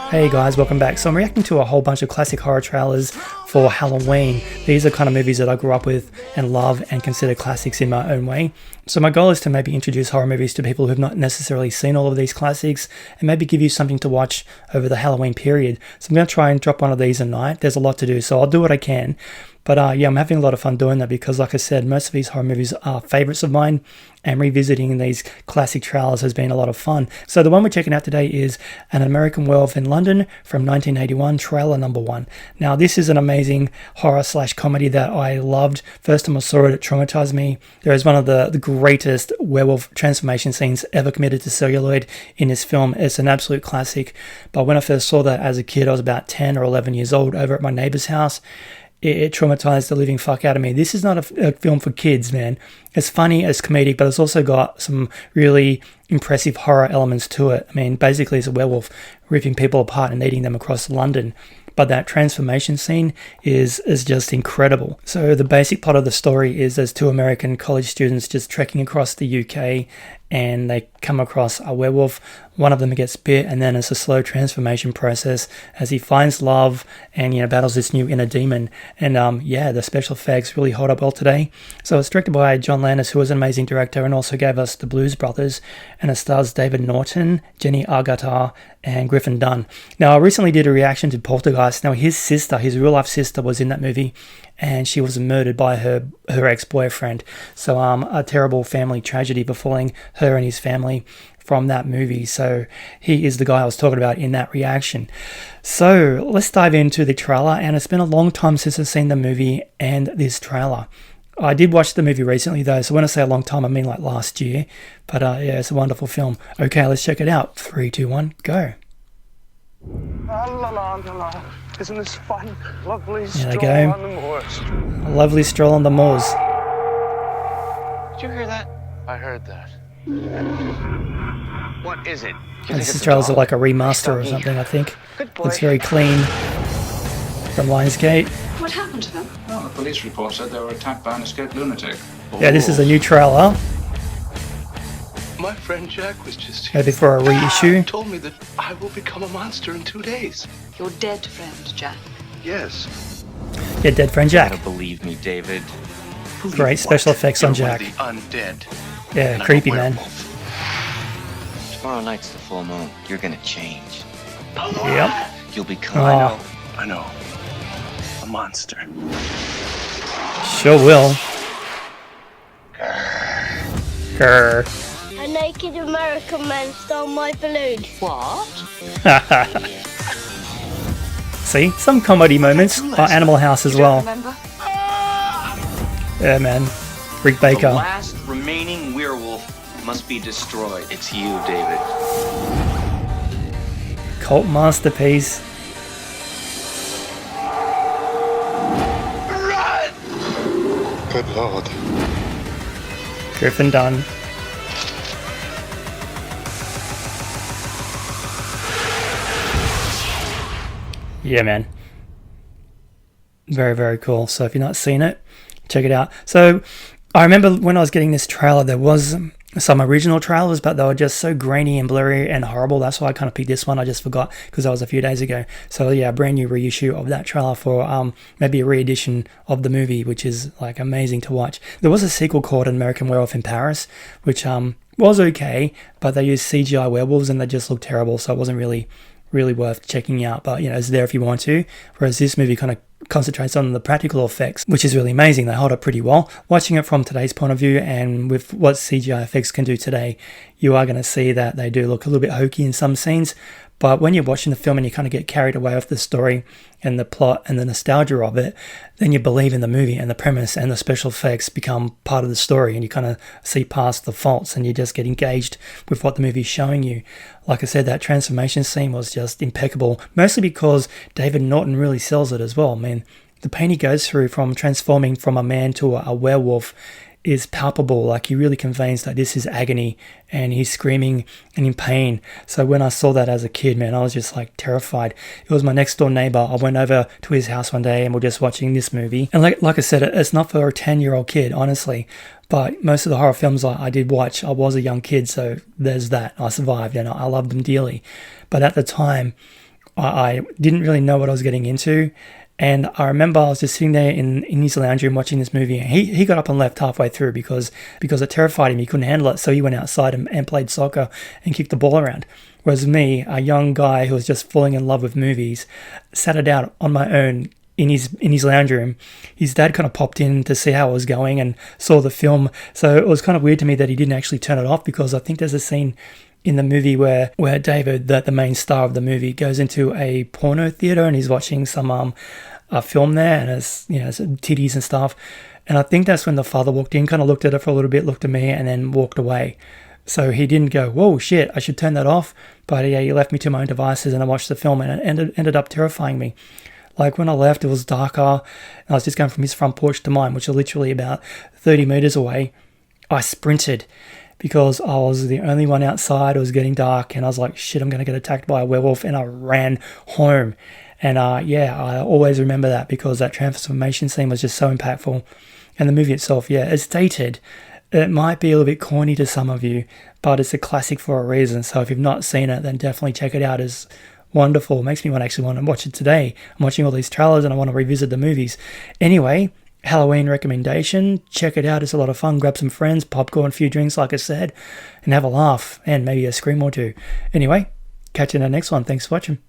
Hey guys, welcome back. So I'm reacting to a whole bunch of classic horror trailers for Halloween. These are kind of movies that I grew up with and love and consider classics in my own way. So my goal is to maybe introduce horror movies to people who have not necessarily seen all of these classics and maybe give you something to watch over the Halloween period. So I'm going to try and drop one of these a night. There's a lot to do, so I'll do what I can. But yeah, I'm having a lot of fun doing that because, like I said, most of these horror movies are favorites of mine, and revisiting these classic trailers has been a lot of fun. So the one we're checking out today is An American Werewolf in London from 1981, trailer number 1. Now, this is an amazing horror/comedy that I loved. First time I saw it, it traumatized me. There is one of the greatest werewolf transformation scenes ever committed to celluloid in this film. It's an absolute classic. But when I first saw that as a kid, I was about 10 or 11 years old over at my neighbor's house. It traumatized the living fuck out of me. This is not a film for kids, man. It's funny, it's comedic, but it's also got some really impressive horror elements to it. I mean, basically it's a werewolf ripping people apart and eating them across London. But that transformation scene is just incredible. So the basic plot of the story is there's two American college students just trekking across the UK, and they come across a werewolf. One of them gets bit, and then it's a slow transformation process as he finds love and, battles this new inner demon. And yeah, the special effects really hold up well today. So it's directed by John Landis, who was an amazing director and also gave us The Blues Brothers, and it stars David Norton, Jenny Agutter, and Griffin Dunn. Now, I recently did a reaction to Poltergeist. Now, his sister, his real-life sister, was in that movie, and she was murdered by her ex-boyfriend. So a terrible family tragedy befalling her and his family from that movie. So he is the guy I was talking about in that reaction. So let's dive into the trailer, and it's been a long time since I've seen the movie and this trailer. I did watch the movie recently though, so when I say a long time, I mean like last year. But yeah, it's a wonderful film. Okay, let's check it out. 3, 2, 1, go. Isn't this fun? Lovely There stroll they go. on the moors. A lovely stroll on the moors. Did you hear that? I heard that. What is it? This trailer's like a remaster or something, I think. Good boy. Looks very clean from Lionsgate. What happened to them? Well, the police report said they were attacked by an escaped lunatic. Yeah, this is a new trailer. My friend Jack was just here. Maybe for a reissue. He told me that I will become a monster in 2 days. Your dead friend, Jack. Yes. Yeah, dead friend You Jack. gotta believe me, David. Great special effects on Jack. The undead. Yeah, And I'm creepy, a man. werewolf. Tomorrow night's the full moon. You're gonna change. Yep. You'll become. Oh, I know. A monster. sure will. Grr. A naked American man stole my balloon. What? See, some comedy moments. Oh, Animal House as well. Remember? Yeah, man. Rick The Baker. last remaining werewolf must be destroyed. It's you, David. Cult masterpiece. Good Lord. Griffin Dunn. Yeah, man. Very, very cool. So if you've not seen it, check it out. So I remember when I was getting this trailer, there was some original trailers, but they were just so grainy and blurry and horrible. That's why I kind of picked this one. I just forgot because that was a few days ago. So yeah, a brand new reissue of that trailer for maybe a re-edition of the movie, which is like amazing to watch. There was a sequel called An American Werewolf in Paris, which was okay, but they used CGI werewolves and they just looked terrible. So it wasn't really worth checking out, but it's there if you want to. Whereas this movie kind of concentrates on the practical effects, which is really amazing. They hold up pretty well. Watching it from today's point of view and with what CGI effects can do today, you are going to see that they do look a little bit hokey in some scenes. But when you're watching the film and you kind of get carried away with the story and the plot and the nostalgia of it, then you believe in the movie, and the premise and the special effects become part of the story, and you kind of see past the faults and you just get engaged with what the movie's showing you. Like I said, that transformation scene was just impeccable, mostly because David Norton really sells it as well. Man, the pain he goes through from transforming from a man to a werewolf is palpable. Like, he really conveys that this is agony and he's screaming and in pain. So when I saw that as a kid, man, I was just like terrified. It was my next door neighbor. I went over to his house one day and we're just watching this movie. And like I said, it's not for a 10-year-old kid, honestly. But most of the horror films I did watch, I was a young kid, so there's that. I survived and I loved them dearly. But at the time, I didn't really know what I was getting into. And I remember I was just sitting there in his lounge room watching this movie, and he got up and left halfway through because it terrified him. He couldn't handle it, so he went outside and played soccer and kicked the ball around. Whereas me, a young guy who was just falling in love with movies, sat it out on my own in his lounge room. His dad kind of popped in to see how it was going and saw the film. So it was kind of weird to me that he didn't actually turn it off, because I think there's a scene in the movie where David, the main star of the movie, goes into a porno theater and he's watching some a film there, and it's, you know, some titties and stuff. And I think that's when the father walked in, kind of looked at it for a little bit, looked at me, and then walked away. So he didn't go, whoa, shit, I should turn that off. But yeah, he left me to my own devices, and I watched the film, and it ended up terrifying me. Like, when I left, it was darker, and I was just going from his front porch to mine, which are literally about 30 meters away. I sprinted because I was the only one outside. It was getting dark, and I was like, shit, I'm going to get attacked by a werewolf, and I ran home. And I always remember that, because that transformation scene was just so impactful. And the movie itself, yeah, it's dated. It might be a little bit corny to some of you, but it's a classic for a reason. So if you've not seen it, then definitely check it out. It's wonderful. It makes me want to watch it today. I'm watching all these trailers and I want to revisit the movies. Anyway, Halloween recommendation. Check it out. It's a lot of fun. Grab some friends, popcorn, a few drinks, like I said, and have a laugh, and maybe a scream or two. Anyway, catch you in the next one. Thanks for watching.